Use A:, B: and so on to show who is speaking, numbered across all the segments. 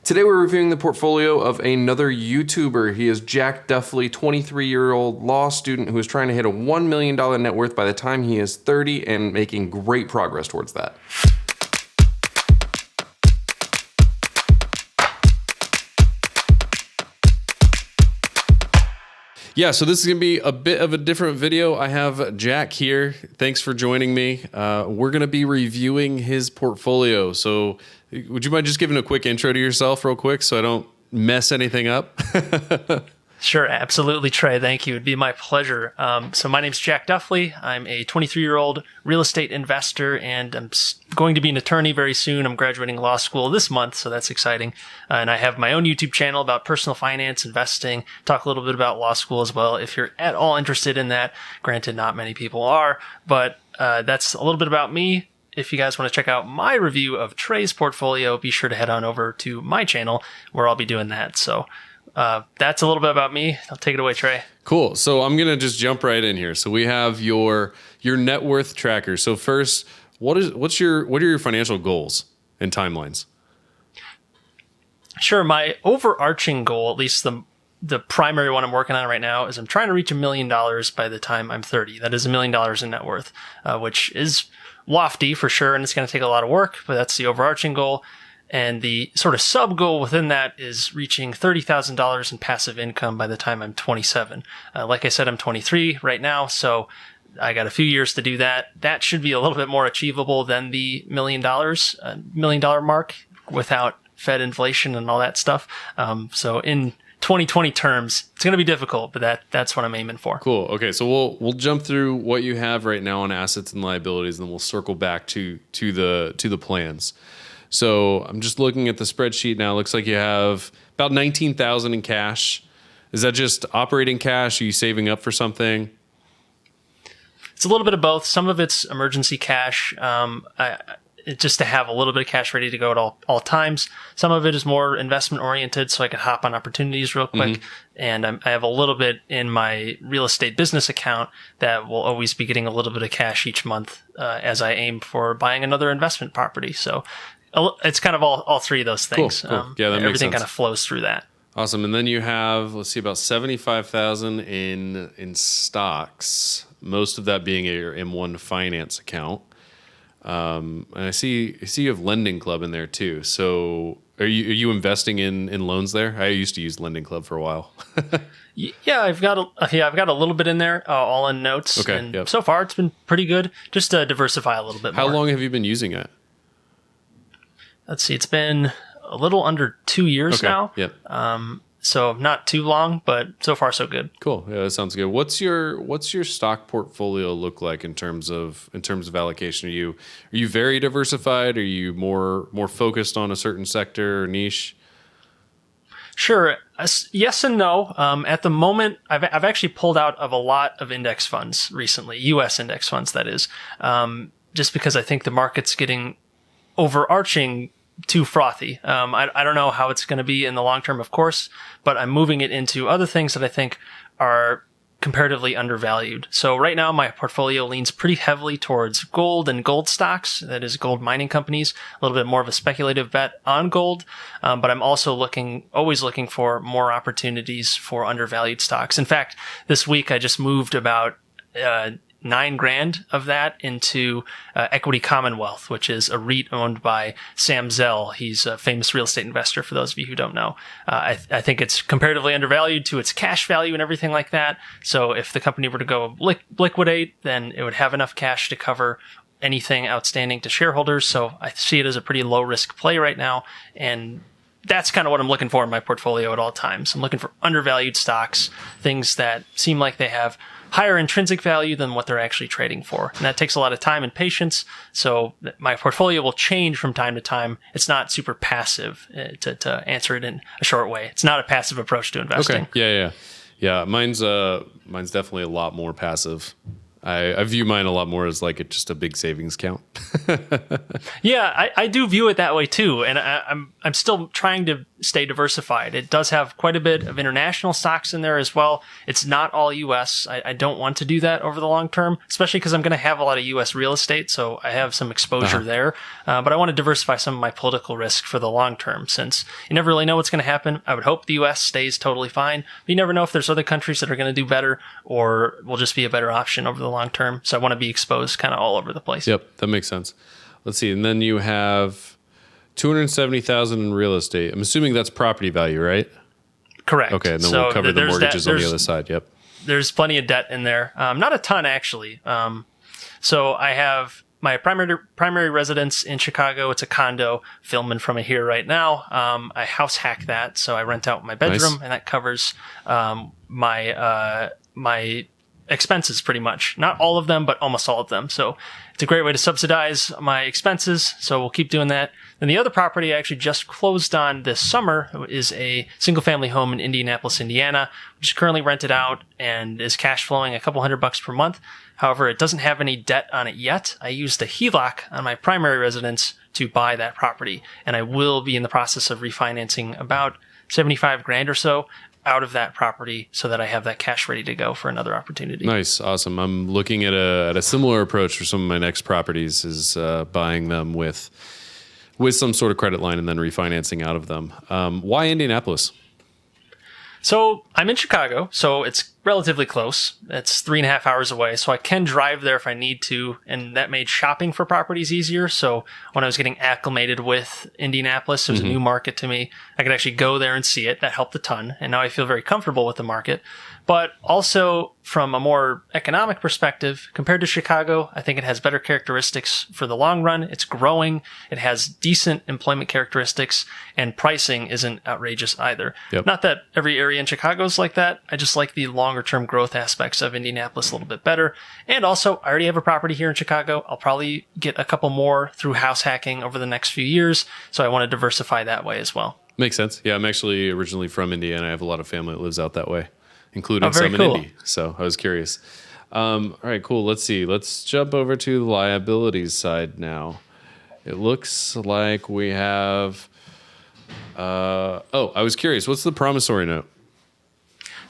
A: Today we're reviewing the portfolio of another YouTuber. He is Jack Duffley, 23-year-old law student who is trying to hit a $1 million net worth by the time he is 30 and making great progress towards that. Yeah, so this is going to be a bit of a different video. I have Jack here. Thanks for joining me. We're going to be reviewing his portfolio. So would you mind just giving a quick intro to yourself real quick so I don't mess anything up?
B: Sure, absolutely, Trae. Thank you. It'd be my pleasure. So my name's Jack Duffley. I'm a 23-year-old real estate investor, and I'm going to be an attorney very soon. I'm graduating law school this month, so that's exciting. And I have my own YouTube channel about personal finance, investing, talk a little bit about law school as well, if you're at all interested in that. Granted, not many people are, but that's a little bit about me. If you guys want to check out my review of Trae's portfolio, be sure to head on over to my channel where I'll be doing that. So that's a little bit about me. I'll take it away, Trae.
A: Cool. So I'm going to just jump right in here. So we have your net worth tracker. So first, what are your financial goals and timelines?
B: Sure. My overarching goal, at least the primary one I'm working on right now, is I'm trying to reach $1 million by the time I'm 30. That is $1 million in net worth, which is lofty for sure, and it's going to take a lot of work, but that's the overarching goal. And the sort of sub goal within that is reaching $30,000 in passive income by the time I'm 27. Like I said, I'm 23 right now, so I got a few years to do that. That should be a little bit more achievable than the $1 million mark without Fed inflation and all that stuff. So in 2020 terms, it's going to be difficult, but that's what I'm aiming for.
A: Cool. Okay, so we'll jump through what you have right now on assets and liabilities, and then we'll circle back to the plans. So I'm just looking at the spreadsheet now. It looks like you have about $19,000 in cash. Is that just operating cash? Are you saving up for something?
B: It's a little bit of both. Some of it's emergency cash, just to have a little bit of cash ready to go at all times. Some of it is more investment oriented, so I can hop on opportunities real quick. And I have a little bit in my real estate business account that will always be getting a little bit of cash each month as I aim for buying another investment property. So it's kind of all three of those things.
A: Cool. Yeah, that makes sense.
B: Everything kind of flows through that.
A: Awesome. And then you have, let's see, about $75,000 in stocks. Most of that being your M1 Finance account. And I see you have Lending Club in there too. So are you investing in loans there? I used to use Lending Club for a while.
B: Yeah, I've got a little bit in there, all in notes.
A: Okay.
B: And
A: yep.
B: so far it's been pretty good. Just to diversify a little bit more.
A: How long have you been using it?
B: Let's see, it's been a little under 2 years now. Yep. So not too long, but so far so good.
A: Cool. Yeah, that sounds good. What's your stock portfolio look like in terms of allocation? Are you very diversified? Are you more focused on a certain sector or niche?
B: Sure. Yes and no. At the moment, I've actually pulled out of a lot of index funds recently, U.S. index funds, that is, just because I think the market's getting overarching too frothy. I don't know how it's going to be in the long term, of course, but I'm moving it into other things that I think are comparatively undervalued. So right now, my portfolio leans pretty heavily towards gold and gold stocks, that is gold mining companies, a little bit more of a speculative bet on gold. But I'm also always looking for more opportunities for undervalued stocks. In fact, this week I just moved about $9,000 of that into Equity Commonwealth, which is a REIT owned by Sam Zell. He's a famous real estate investor, for those of you who don't know. I think it's comparatively undervalued to its cash value and everything like that. So if the company were to go liquidate, then it would have enough cash to cover anything outstanding to shareholders. So I see it as a pretty low risk play right now. And that's kind of what I'm looking for in my portfolio at all times. I'm looking for undervalued stocks, things that seem like they have higher intrinsic value than what they're actually trading for. And that takes a lot of time and patience. So my portfolio will change from time to time. It's not super passive, to answer it in a short way. It's not a passive approach to investing.
A: Okay. Yeah. Mine's definitely a lot more passive. I view mine a lot more as like just a big savings account.
B: Yeah, I do view it that way too, and I'm still trying to stay diversified. It does have quite a bit of international stocks in there as well. It's not all U.S. I don't want to do that over the long term, especially because I'm going to have a lot of U.S. real estate, so I have some exposure there. But I want to diversify some of my political risk for the long term, since you never really know what's going to happen. I would hope the U.S. stays totally fine, but you never know if there's other countries that are going to do better or will just be a better option over the long term. So I want to be exposed kind of all over the place.
A: Yep, that makes sense. Let's see. And then you have 270,000 in real estate. I'm assuming that's property value, right?
B: Correct.
A: Okay, and then we'll cover the mortgages on the other side. Yep.
B: There's plenty of debt in there. Not a ton, actually. So I have my primary residence in Chicago. It's a condo, filming from it here right now. I house hack that, so I rent out my bedroom, and that covers my expenses pretty much. Not all of them, but almost all of them. So it's a great way to subsidize my expenses. So we'll keep doing that. Then the other property I actually just closed on this summer is a single family home in Indianapolis, Indiana, which is currently rented out and is cash flowing a couple $100 per month. However, it doesn't have any debt on it yet. I used a HELOC on my primary residence to buy that property, and I will be in the process of refinancing about 75 grand or so out of that property so that I have that cash ready to go for another opportunity.
A: Nice. Awesome. I'm looking at a similar approach for some of my next properties, is buying them with some sort of credit line and then refinancing out of them. Why Indianapolis?
B: So I'm in Chicago, so it's relatively close. It's 3.5 hours away, so I can drive there if I need to, and that made shopping for properties easier. So when I was getting acclimated with Indianapolis, it was a new market to me. I could actually go there and see it. That helped a ton, and now I feel very comfortable with the market. But also from a more economic perspective, compared to Chicago, I think it has better characteristics for the long run. It's growing. It has decent employment characteristics, and pricing isn't outrageous either.
A: Yep.
B: Not that every area in Chicago is like that. I just like the longer term growth aspects of Indianapolis a little bit better. And also, I already have a property here in Chicago. I'll probably get a couple more through house hacking over the next few years. So I want to diversify that way as well.
A: Makes sense. Yeah, I'm actually originally from Indiana. I have a lot of family that lives out that way, including
B: very
A: some
B: cool.
A: in Indy. So I was curious. All right, cool. Let's see. Let's jump over to the liabilities side now. It looks like we have... I was curious. What's the promissory note?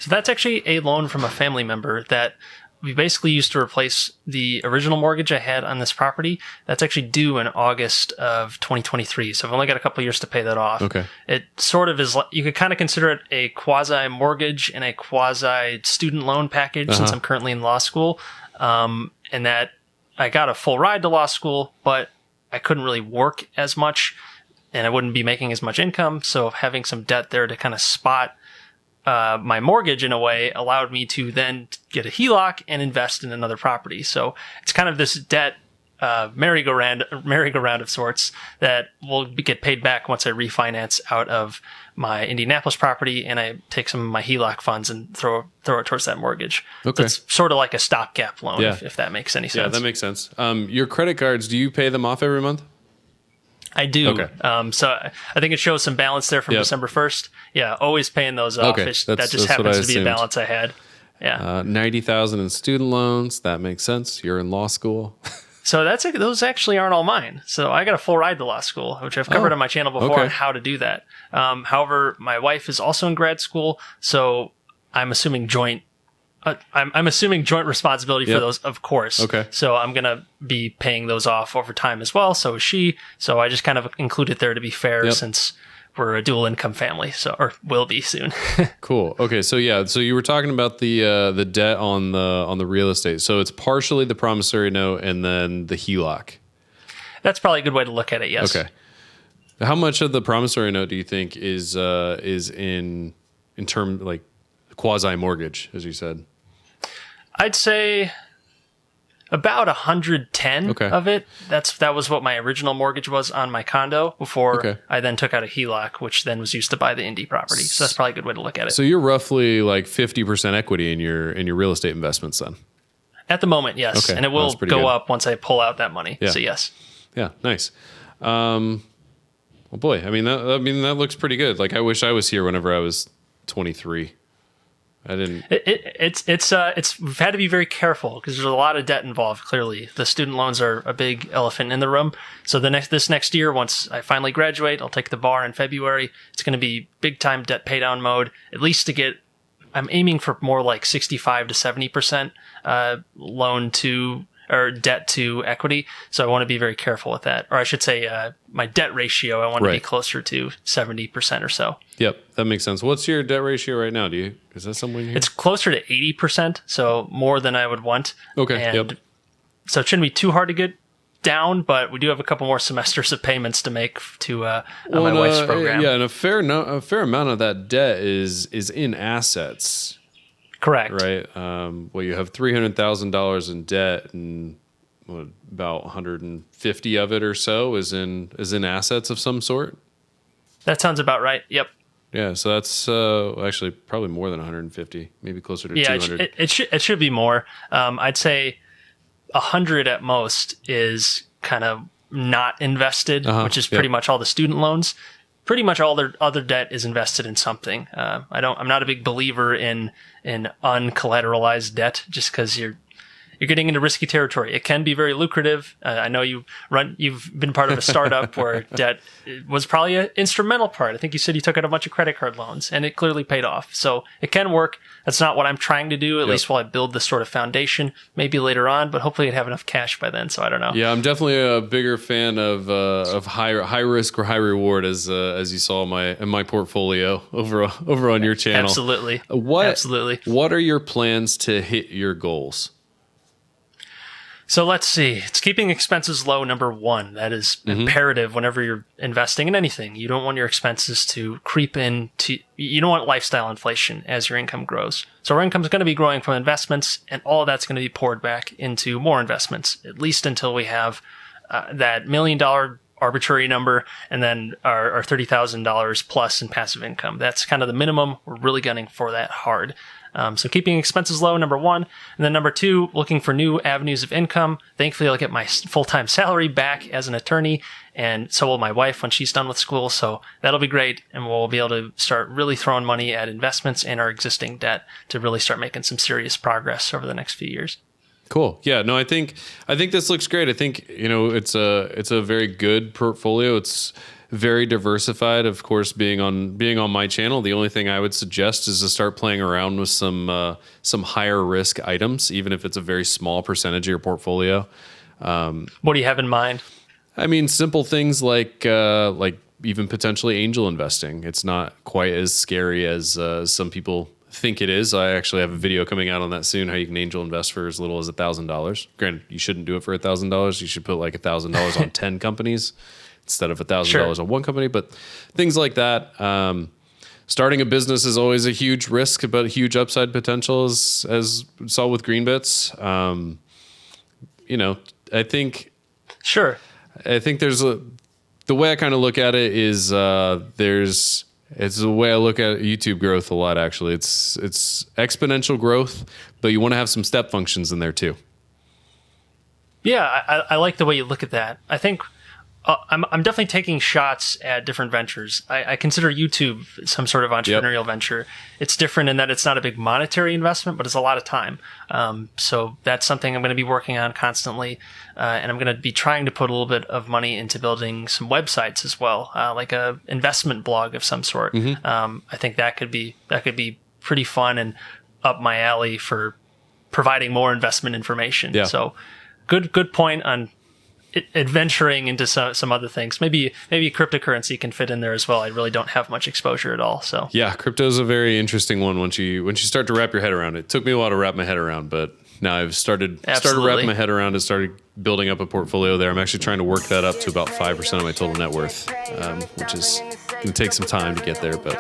B: So that's actually a loan from a family member that we basically used to replace the original mortgage I had on this property. That's actually due in August of 2023. So I've only got a couple years to pay that off.
A: Okay.
B: It sort of is, you could kind of consider it a quasi mortgage and a quasi student loan package since I'm currently in law school. And that I got a full ride to law school, but I couldn't really work as much and I wouldn't be making as much income. So having some debt there to kind of spot my mortgage in a way allowed me to then get a HELOC and invest in another property. So it's kind of this debt merry-go-round of sorts that will get paid back once I refinance out of my Indianapolis property and I take some of my HELOC funds and throw it towards that mortgage.
A: Okay.
B: So it's sort of like a stopgap loan, if that makes any sense.
A: Yeah, that makes sense. Your credit cards, do you pay them off every month?
B: I do.
A: Okay.
B: So I think it shows some balance there from December 1st. Yeah, always paying those off.
A: Okay.
B: That just happens to be a balance I had. Yeah.
A: 90,000 in student loans. That makes sense. You're in law school.
B: So those actually aren't all mine. So I got a full ride to law school, which I've covered on my channel before on how to do that. However, my wife is also in grad school, so I'm assuming joint. I'm assuming joint responsibility for those, of course.
A: Okay.
B: So I'm going to be paying those off over time as well. So is she. So I just kind of include it there to be fair since we're a dual income family, or will be soon.
A: Cool. Okay. So so you were talking about the debt on the real estate. So it's partially the promissory note and then the HELOC. That's
B: probably a good way to look at it. Yes.
A: Okay. How much of the promissory note do you think is in term like quasi mortgage, as you said?
B: I'd say about 110 of it. That was what my original mortgage was on my condo before I then took out a HELOC, which then was used to buy the Indy property. So that's probably a good way to look at it.
A: So you're roughly like 50% equity in your real estate investments then?
B: At the moment, yes.
A: Okay.
B: And it will go up once I pull out that money. Yeah. So yes.
A: Yeah, nice. Well, boy, I mean that looks pretty good. Like I wish I was here whenever I was 23. I didn't.
B: It's we've had to be very careful because there's a lot of debt involved. Clearly, the student loans are a big elephant in the room. So this next year, once I finally graduate, I'll take the bar in February. It's going to be big time debt pay down mode. At least to get, I'm aiming for more like 65 to 70% loan to or debt to equity. So I want to be very careful with that. Or I should say my debt ratio, I want to be closer to 70% or so.
A: Yep, that makes sense. What's your debt ratio right now? Is that somewhere in here?
B: It's closer to 80%, so more than I would want.
A: Okay,
B: and so it shouldn't be too hard to get down, but we do have a couple more semesters of payments to make to my wife's program.
A: Yeah, and a fair amount of that debt is in assets.
B: Correct.
A: Right. Well, you have $300,000 in debt, and about 150 of it or so is in assets of some sort.
B: That sounds about right. Yep.
A: Yeah. So that's actually probably more than 150, maybe closer to 200.
B: It should be more. I'd say 100 at most is kind of not invested, which is pretty much all the student loans. Pretty much all their other debt is invested in something. I'm not a big believer in uncollateralized debt just because you're getting into risky territory. It can be very lucrative. I know you've been part of a startup where debt was probably an instrumental part. I think you said you took out a bunch of credit card loans and it clearly paid off. So it can work. That's not what I'm trying to do, at least while I build this sort of foundation, maybe later on, but hopefully I'd have enough cash by then. So I don't know.
A: Yeah, I'm definitely a bigger fan of high risk or high reward as you saw in my portfolio over on your channel.
B: Absolutely.
A: Absolutely. What are your plans to hit your goals?
B: So let's see. It's keeping expenses low, number one. That is imperative whenever you're investing in anything. You don't want your expenses to creep you don't want lifestyle inflation as your income grows. So our income is going to be growing from investments, and all of that's going to be poured back into more investments, at least until we have that $1 million arbitrary number and then our $30,000 plus in passive income. That's kind of the minimum. We're really gunning for that hard. So keeping expenses low, number one. And then number two, looking for new avenues of income. Thankfully, I'll get my full-time salary back as an attorney, and so will my wife when she's done with school. So that'll be great, and we'll be able to start really throwing money at investments and our existing debt to really start making some serious progress over the next few years.
A: Cool. Yeah, no, I think this looks great. I think, it's a very good portfolio. It's very diversified. Of course, being on my channel, the only thing I would suggest is to start playing around with some higher risk items, even if it's a very small percentage of your portfolio.
B: What do you have in mind?
A: I mean, simple things like even potentially angel investing. It's not quite as scary as some people think it is. I actually have a video coming out on that soon, how you can angel invest for as little as $1,000. Granted, you shouldn't do it for $1,000. You should put like $1,000 on 10 companies instead of $1,000 on one company. But things like that. Starting a business is always a huge risk, but a huge upside potential, as we saw with Greenbits. I think.
B: Sure.
A: I think the way I kind of look at it is it's the way I look at YouTube growth a lot, actually. It's exponential growth, but you want to have some step functions in there too.
B: Yeah, I like the way you look at that. I think I'm definitely taking shots at different ventures. I consider YouTube some sort of entrepreneurial venture. It's different in that it's not a big monetary investment, but it's a lot of time. So that's something I'm going to be working on constantly. And I'm going to be trying to put a little bit of money into building some websites as well, like a investment blog of some sort. I think that could be pretty fun and up my alley for providing more investment information. Yeah. So good point on adventuring into some other things. Maybe cryptocurrency can fit in there as well. I really don't have much exposure at all. So
A: yeah, crypto is a very interesting one once you start to wrap your head around it. It took me a while to wrap my head around, but now I've started wrapping my head around and started building up a portfolio there. I'm actually trying to work that up to about 5% of my total net worth, which is going to take some time to get there, but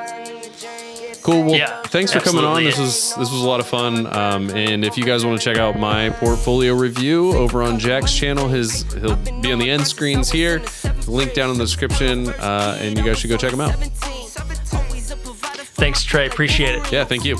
A: cool. Well, thanks for coming on. This was a lot of fun. And if you guys want to check out my portfolio review over on Jack's channel, he'll be on the end screens here. Link down in the description, and you guys should go check him out.
B: Thanks, Trae. Appreciate it.
A: Yeah, thank you.